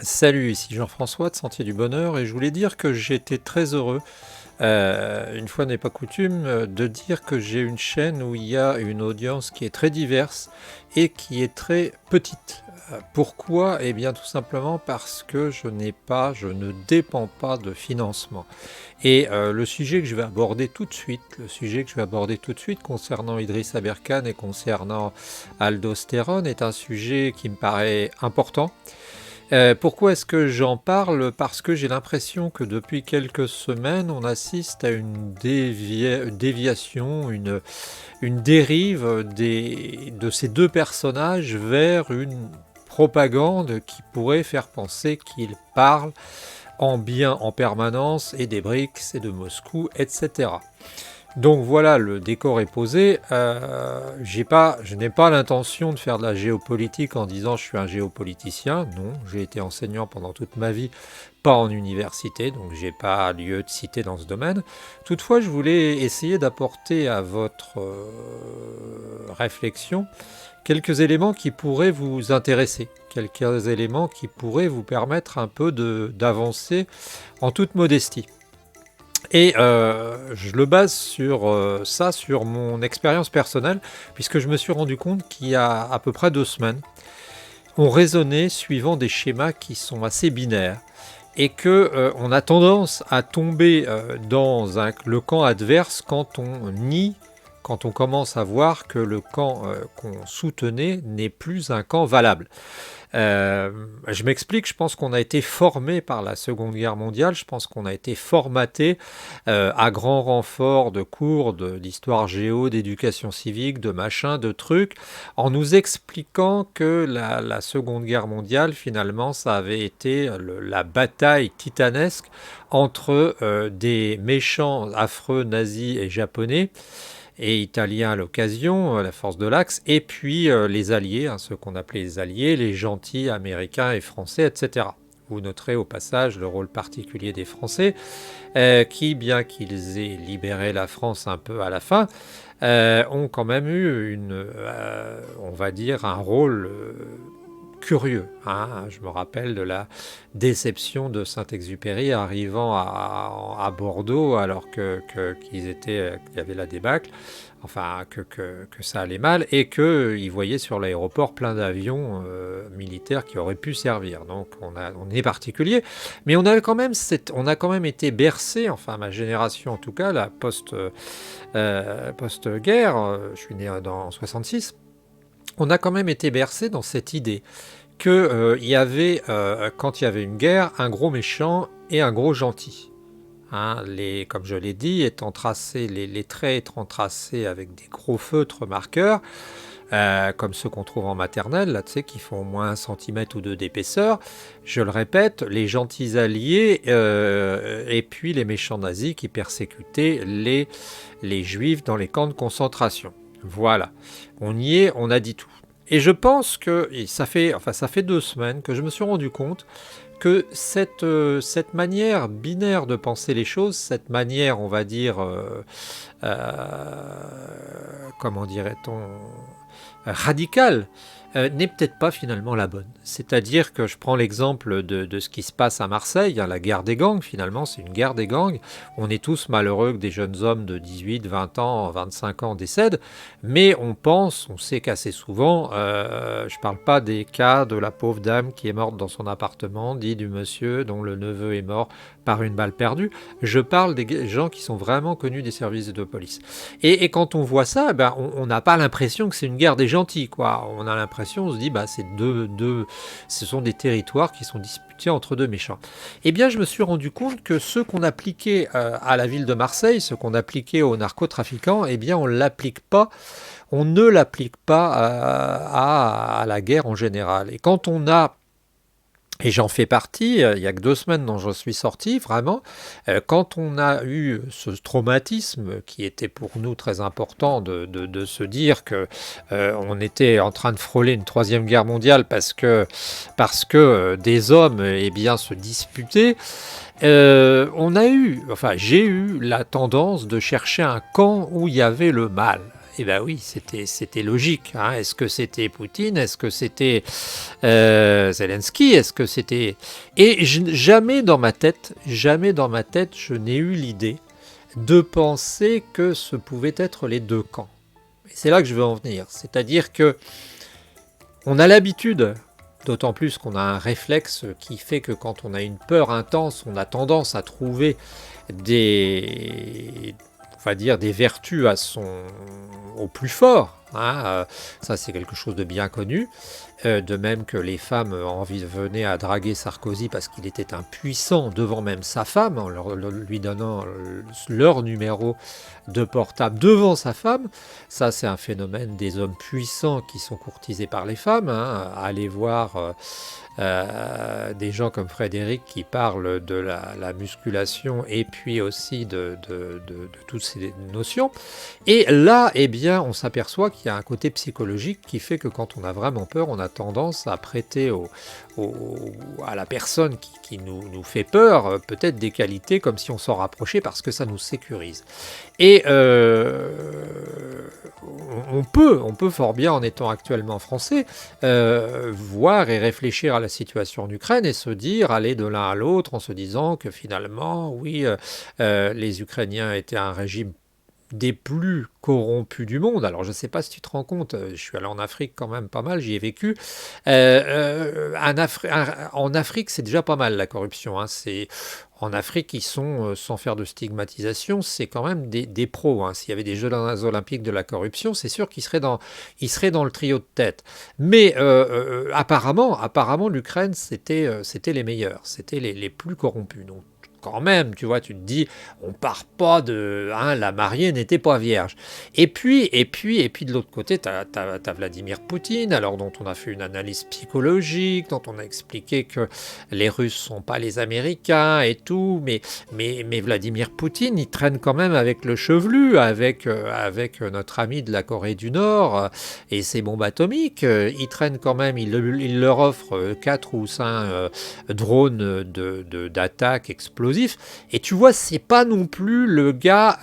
Salut, ici Jean-François de Sentier du Bonheur et je voulais dire que j'étais très heureux, une fois n'est pas coutume, de dire que j'ai une chaîne où il y a une audience qui est très diverse et qui est très petite. Pourquoi? Eh bien tout simplement parce que je ne dépends pas de financement. Et le sujet que je vais aborder tout de suite, concernant Idriss Aberkane et concernant Aldostérone est un sujet qui me paraît important. Pourquoi est-ce que j'en parle? Parce que j'ai l'impression que depuis quelques semaines, on assiste à une déviation, une dérive de ces deux personnages vers une propagande qui pourrait faire penser qu'ils parlent en bien en permanence et des BRICS et de Moscou, etc. Donc voilà, le décor est posé. Je n'ai pas l'intention de faire de la géopolitique en disant je suis un géopoliticien. Non, j'ai été enseignant pendant toute ma vie, pas en université, donc j'ai pas lieu de citer dans ce domaine. Toutefois, je voulais essayer d'apporter à votre réflexion quelques éléments qui pourraient vous intéresser, quelques éléments qui pourraient vous permettre un peu d'avancer en toute modestie. Et je le base sur ça, sur mon expérience personnelle, puisque je me suis rendu compte qu'il y a à peu près 2 semaines, on raisonnait suivant des schémas qui sont assez binaires et que on a tendance à tomber dans le camp adverse quand on commence à voir que le camp qu'on soutenait n'est plus un camp valable. Je m'explique, je pense qu'on a été formé par la Seconde Guerre mondiale, je pense qu'on a été formaté à grand renfort de cours d'histoire géo, d'éducation civique, de machin, de trucs, en nous expliquant que la Seconde Guerre mondiale, finalement, ça avait été la bataille titanesque entre des méchants affreux nazis et japonais, et italiens à l'occasion, la force de l'Axe, et puis les alliés, hein, ceux qu'on appelait les alliés, les gentils américains et français, etc. Vous noterez au passage le rôle particulier des Français, qui, bien qu'ils aient libéré la France un peu à la fin, ont quand même eu on va dire, un rôle curieux. Hein. Je me rappelle de la déception de Saint-Exupéry arrivant à Bordeaux alors qu'il y avait la débâcle, enfin que ça allait mal et qu'il voyait sur l'aéroport plein d'avions militaires qui auraient pu servir. Donc on est particulier, mais on a quand même été bercé, enfin ma génération en tout cas, la post-guerre, je suis né en 66. On a quand même été bercé dans cette idée qu'il y avait, quand il y avait une guerre, un gros méchant et un gros gentil. Hein, comme je l'ai dit, les traits étant tracés avec des gros feutres marqueurs, comme ceux qu'on trouve en maternelle, là, tu sais, qui font au moins 1 cm ou 2 d'épaisseur. Je le répète, les gentils alliés et puis les méchants nazis qui persécutaient les juifs dans les camps de concentration. Voilà, on y est, on a dit tout. Et je pense que ça fait 2 semaines que je me suis rendu compte que cette manière binaire de penser les choses, cette manière, on va dire, comment dirait-on, radicale, n'est peut-être pas finalement la bonne. C'est-à-dire que je prends l'exemple de ce qui se passe à Marseille, hein, la guerre des gangs, finalement, c'est une guerre des gangs. On est tous malheureux que des jeunes hommes de 18, 20 ans, 25 ans décèdent, mais on sait qu'assez souvent, je ne parle pas des cas de la pauvre dame qui est morte dans son appartement, dit du monsieur dont le neveu est mort par une balle perdue, je parle des gens qui sont vraiment connus des services de police. Et quand on voit ça, ben, on n'a pas l'impression que c'est une guerre des gentils, quoi. On a l'impression, on se dit, bah, ce sont des territoires qui sont disputés entre deux méchants. Eh bien, je me suis rendu compte que ce qu'on appliquait à la ville de Marseille, ce qu'on appliquait aux narcotrafiquants, eh bien, on ne l'applique pas à la guerre en général. Et j'en fais partie, il n'y a que 2 semaines dont je suis sorti, vraiment. Quand on a eu ce traumatisme qui était pour nous très important de se dire que on était en train de frôler une troisième guerre mondiale parce que des hommes eh bien, se disputaient, j'ai eu la tendance de chercher un camp où il y avait le mal. Eh ben oui, c'était logique. Hein. Est-ce que c'était Poutine? Est-ce que c'était Zelensky? Est-ce que c'était... Et jamais dans ma tête, je n'ai eu l'idée de penser que ce pouvait être les deux camps. Et c'est là que je veux en venir. C'est-à-dire que on a l'habitude, d'autant plus qu'on a un réflexe qui fait que quand on a une peur intense, on a tendance à trouver on va dire, des vertus au plus fort. Hein. Ça, c'est quelque chose de bien connu. De même que les femmes venaient à draguer Sarkozy parce qu'il était impuissant devant même sa femme, en lui donnant leur numéro de portable devant sa femme. Ça, c'est un phénomène des hommes puissants qui sont courtisés par les femmes. Hein. Allez voir des gens comme Frédéric qui parlent de la musculation et puis aussi de toutes ces notions. Et là, eh bien, on s'aperçoit qu'il y a un côté psychologique qui fait que quand on a vraiment peur, on a tendance à prêter à la personne qui nous fait peur peut-être des qualités comme si on s'en rapprochait parce que ça nous sécurise. Et on peut fort bien, en étant actuellement français, voir et réfléchir à la situation en Ukraine et se dire, aller de l'un à l'autre en se disant que finalement, oui, les Ukrainiens étaient un régime des plus corrompus du monde. Alors je ne sais pas si tu te rends compte, je suis allé en Afrique quand même pas mal, j'y ai vécu. En Afrique, c'est déjà pas mal la corruption. Hein. En Afrique, ils sont, sans faire de stigmatisation, c'est quand même des pros. Hein. S'il y avait des Jeux olympiques de la corruption, c'est sûr qu'ils seraient dans le trio de tête. Mais apparemment, l'Ukraine, c'était les meilleurs, c'était les plus corrompus. Donc, quand même, tu vois, tu te dis, on part pas de... Hein, la mariée n'était pas vierge. Et puis de l'autre côté, t'as Vladimir Poutine, alors dont on a fait une analyse psychologique, dont on a expliqué que les Russes sont pas les Américains et tout, mais Vladimir Poutine, il traîne quand même avec le chevelu, avec notre ami de la Corée du Nord et ses bombes atomiques. Il traîne quand même, il leur offre 4 ou 5 drones d'attaque explosives. Et tu vois, c'est pas non plus le gars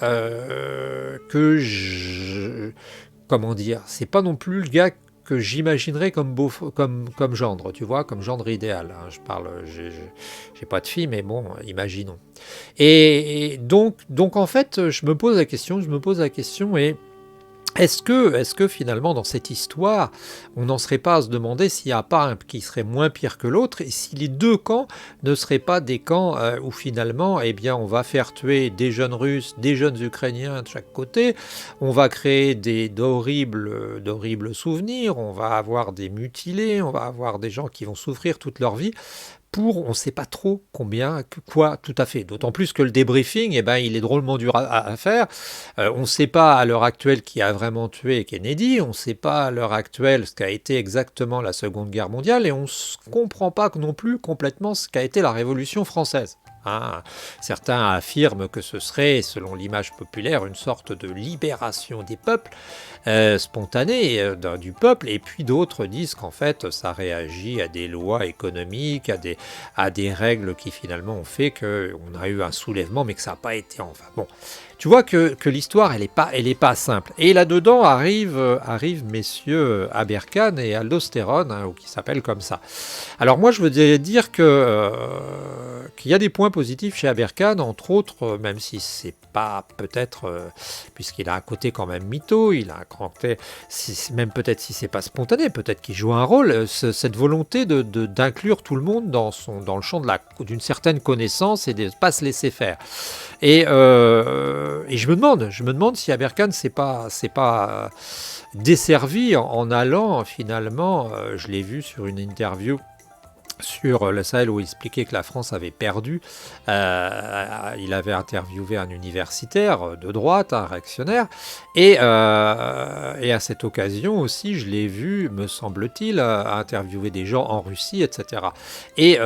comment dire, c'est pas non plus le gars que j'imaginerais comme gendre, tu vois, comme gendre idéal. Hein. J'ai pas de fille, mais bon, imaginons. Et donc en fait, je me pose la question et est-ce que finalement dans cette histoire, on n'en serait pas à se demander s'il n'y a pas un qui serait moins pire que l'autre et si les deux camps ne seraient pas des camps où finalement, eh bien, on va faire tuer des jeunes Russes, des jeunes Ukrainiens de chaque côté, on va créer d'horribles souvenirs, on va avoir des mutilés, on va avoir des gens qui vont souffrir toute leur vie. On ne sait pas trop combien, quoi, tout à fait. D'autant plus que le débriefing, eh ben, il est drôlement dur à faire. On ne sait pas à l'heure actuelle qui a vraiment tué Kennedy, on ne sait pas à l'heure actuelle ce qu'a été exactement la Seconde Guerre mondiale, et on ne comprend pas non plus complètement ce qu'a été la Révolution française. Hein. Certains affirment que ce serait, selon l'image populaire, une sorte de libération des peuples, spontanée du peuple, et puis d'autres disent qu'en fait ça réagit à des lois économiques, à des règles qui finalement ont fait qu'on a eu un soulèvement, mais que ça n'a pas été enfin. Bon, tu vois que l'histoire, elle est pas simple. Et là-dedans arrivent messieurs Aberkan et Aldosterone, hein, ou qui s'appellent comme ça. Alors moi, je veux dire qu'il y a des points positifs chez Aberkan, entre autres, même si c'est pas peut-être, puisqu'il a un côté quand même mytho, il a un côté, même peut-être si c'est pas spontané, peut-être qu'il joue un rôle, cette volonté d'inclure tout le monde dans le champ d'une certaine connaissance et de ne pas se laisser faire. Et je me demande si Aberkan c'est pas desservi en allant finalement, je l'ai vu sur une interview sur le Sahel où il expliquait que la France avait perdu. Il avait interviewé un universitaire de droite, un réactionnaire, et à cette occasion aussi, je l'ai vu, me semble-t-il, interviewer des gens en Russie, etc. Et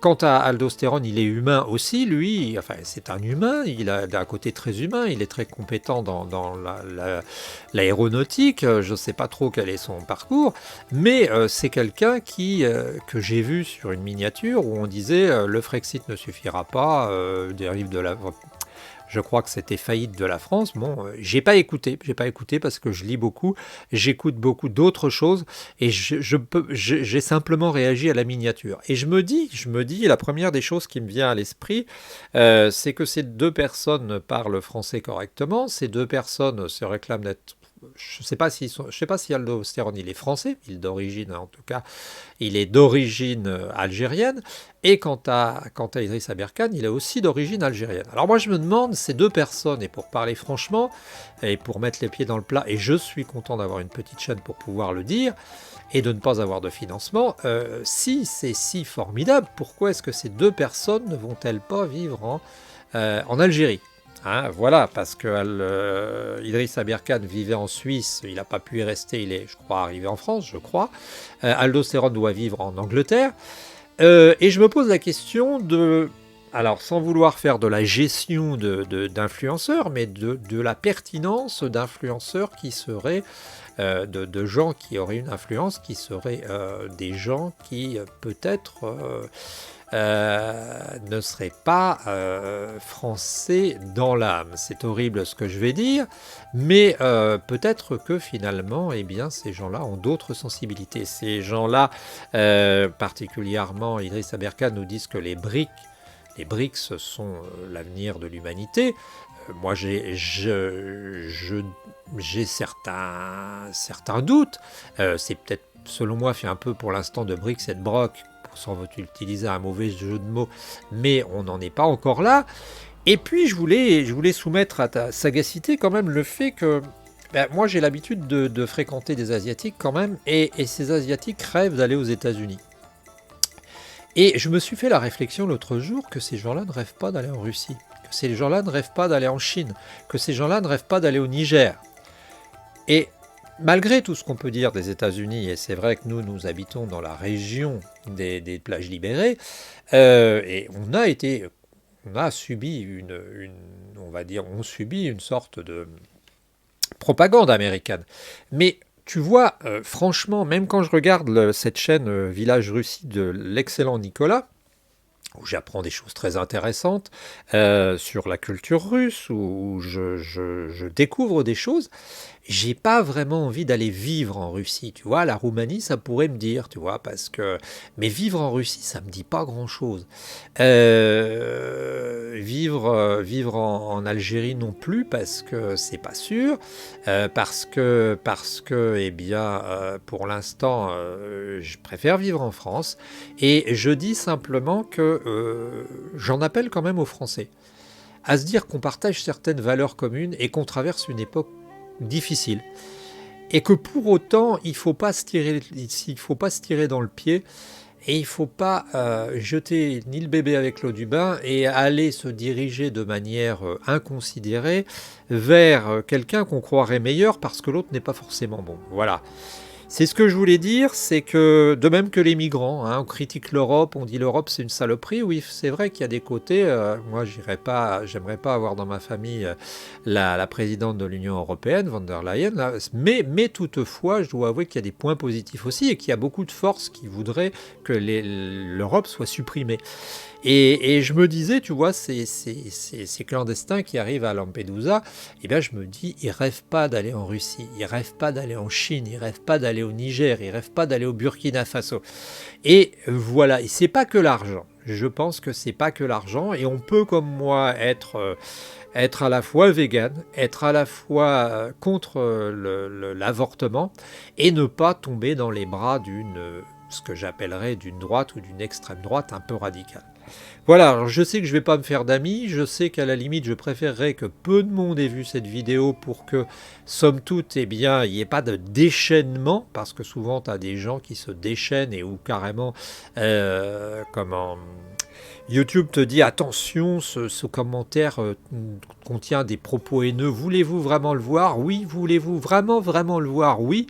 quant à Aldosterone, il est humain aussi, lui, enfin c'est un humain, il a un côté très humain, il est très compétent dans l'aéronautique, je ne sais pas trop quel est son parcours, mais c'est quelqu'un que j'ai vu sur une miniature où on disait le Frexit ne suffira pas, dérive de la... je crois que c'était faillite de la France. Bon, j'ai pas écouté parce que je lis beaucoup, j'écoute beaucoup d'autres choses et j'ai simplement réagi à la miniature. Et je me dis, la première des choses qui me vient à l'esprit, c'est que ces deux personnes parlent français correctement, ces deux personnes se réclament d'être. Je sais pas je sais pas si Aldo Stéron il est français, il est d'origine en tout cas, il est d'origine algérienne, et quant à Idriss Aberkan, il est aussi d'origine algérienne. Alors moi je me demande, ces deux personnes, et pour parler franchement, et pour mettre les pieds dans le plat, et je suis content d'avoir une petite chaîne pour pouvoir le dire, et de ne pas avoir de financement, si c'est si formidable, pourquoi est-ce que ces deux personnes ne vont-elles pas vivre en Algérie? Hein, voilà, parce que Idriss Aberkan vivait en Suisse, il n'a pas pu y rester, il est, je crois, arrivé en France, je crois. Aldo Stéron doit vivre en Angleterre. Et je me pose la question de, alors sans vouloir faire de la gestion d'influenceurs, mais de la pertinence d'influenceurs qui seraient, de gens qui auraient une influence, qui seraient des gens qui peut-être ne seraient pas français dans l'âme. C'est horrible ce que je vais dire, mais peut-être que finalement, eh bien, ces gens-là ont d'autres sensibilités. Ces gens-là, particulièrement Idriss Aberkan, nous disent que les BRICS sont l'avenir de l'humanité. Moi, j'ai certains doutes. C'est peut-être, selon moi, fait un peu pour l'instant de BRICS et de Broc, sans utiliser un mauvais jeu de mots, mais on n'en est pas encore là. Et puis, je voulais soumettre à ta sagacité quand même le fait que moi, j'ai l'habitude de fréquenter des Asiatiques quand même, et ces Asiatiques rêvent d'aller aux États-Unis. Et je me suis fait la réflexion l'autre jour que ces gens-là ne rêvent pas d'aller en Russie, que ces gens-là ne rêvent pas d'aller en Chine, que ces gens-là ne rêvent pas d'aller au Niger. Et malgré tout ce qu'on peut dire des États-Unis, et c'est vrai que nous habitons dans la région des plages libérées, et on a subi on subit une sorte de propagande américaine. Mais tu vois, franchement, même quand je regarde cette chaîne Village Russie de l'excellent Nicolas, où j'apprends des choses très intéressantes sur la culture russe, où je découvre des choses, j'ai pas vraiment envie d'aller vivre en Russie, tu vois. La Roumanie, ça pourrait me dire, tu vois, mais vivre en Russie, ça me dit pas grand-chose. Vivre en Algérie non plus, parce que c'est pas sûr, parce que, eh bien, pour l'instant, je préfère vivre en France, et je dis simplement que j'en appelle quand même aux Français à se dire qu'on partage certaines valeurs communes et qu'on traverse une époque difficile, et que pour autant il faut pas se tirer dans le pied, et il faut pas jeter ni le bébé avec l'eau du bain et aller se diriger de manière inconsidérée vers quelqu'un qu'on croirait meilleur parce que l'autre n'est pas forcément bon. Voilà. C'est ce que je voulais dire, c'est que, de même que les migrants, hein, on critique l'Europe, on dit l'Europe c'est une saloperie, oui c'est vrai qu'il y a des côtés, moi j'aimerais pas avoir dans ma famille la présidente de l'Union Européenne, von der Leyen, là, mais toutefois je dois avouer qu'il y a des points positifs aussi et qu'il y a beaucoup de forces qui voudraient que l'Europe soit supprimée. Et je me disais, tu vois, ces clandestins qui arrivent à Lampedusa, eh bien je me dis, ils rêvent pas d'aller en Russie, ils rêvent pas d'aller en Chine, ils rêvent pas d'aller au Niger, ils rêvent pas d'aller au Burkina Faso. Et voilà, et c'est pas que l'argent. Je pense que c'est pas que l'argent, et on peut comme moi être à la fois vegan, être à la fois contre l'avortement, et ne pas tomber dans les bras ce que j'appellerais d'une droite ou d'une extrême droite un peu radicale. Voilà, alors je sais que je ne vais pas me faire d'amis, je sais qu'à la limite je préférerais que peu de monde ait vu cette vidéo pour que, somme toute, eh bien, il n'y ait pas de déchaînement, parce que souvent tu as des gens qui se déchaînent et où carrément, YouTube te dit attention, ce commentaire contient des propos haineux, voulez-vous vraiment le voir? Oui, voulez-vous vraiment le voir? Oui.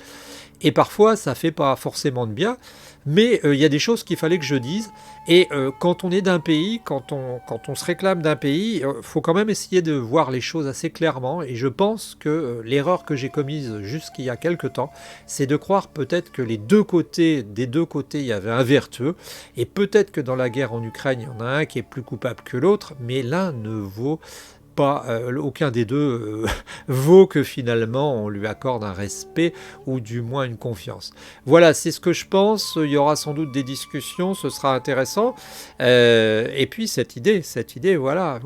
Et parfois ça fait pas forcément de bien, mais il y a des choses qu'il fallait que je dise, et quand on est d'un pays, quand on se réclame d'un pays, faut quand même essayer de voir les choses assez clairement, et je pense que l'erreur que j'ai commise jusqu'il y a quelque temps, c'est de croire peut-être que des deux côtés il y avait un vertueux, et peut-être que dans la guerre en Ukraine il y en a un qui est plus coupable que l'autre, mais l'un ne vaut pas, aucun des deux vaut que finalement on lui accorde un respect ou du moins une confiance. Voilà, c'est ce que je pense. Il y aura sans doute des discussions, ce sera intéressant. Et puis cette idée, voilà,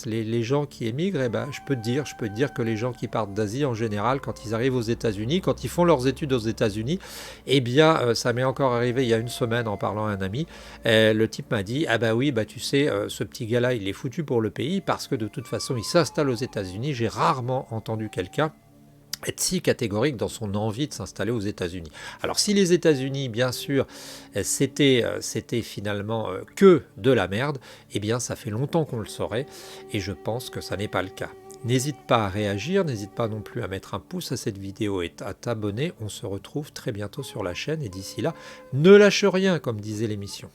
les gens qui émigrent, eh ben, je peux te dire que les gens qui partent d'Asie en général, quand ils arrivent aux États-Unis, quand ils font leurs études aux États-Unis, eh bien, ça m'est encore arrivé il y a une semaine en parlant à un ami. Le type m'a dit, ah bah oui, bah tu sais, ce petit gars-là, il est foutu pour le pays parce que de toute façon, il s'installe aux États-Unis. J'ai rarement entendu quelqu'un être si catégorique dans son envie de s'installer aux États-Unis. Alors si les États-Unis, bien sûr, c'était finalement que de la merde, eh bien ça fait longtemps qu'on le saurait, et je pense que ça n'est pas le cas. N'hésite pas à réagir, n'hésite pas non plus à mettre un pouce à cette vidéo et à t'abonner. On se retrouve très bientôt sur la chaîne, et d'ici là, ne lâche rien, comme disait l'émission.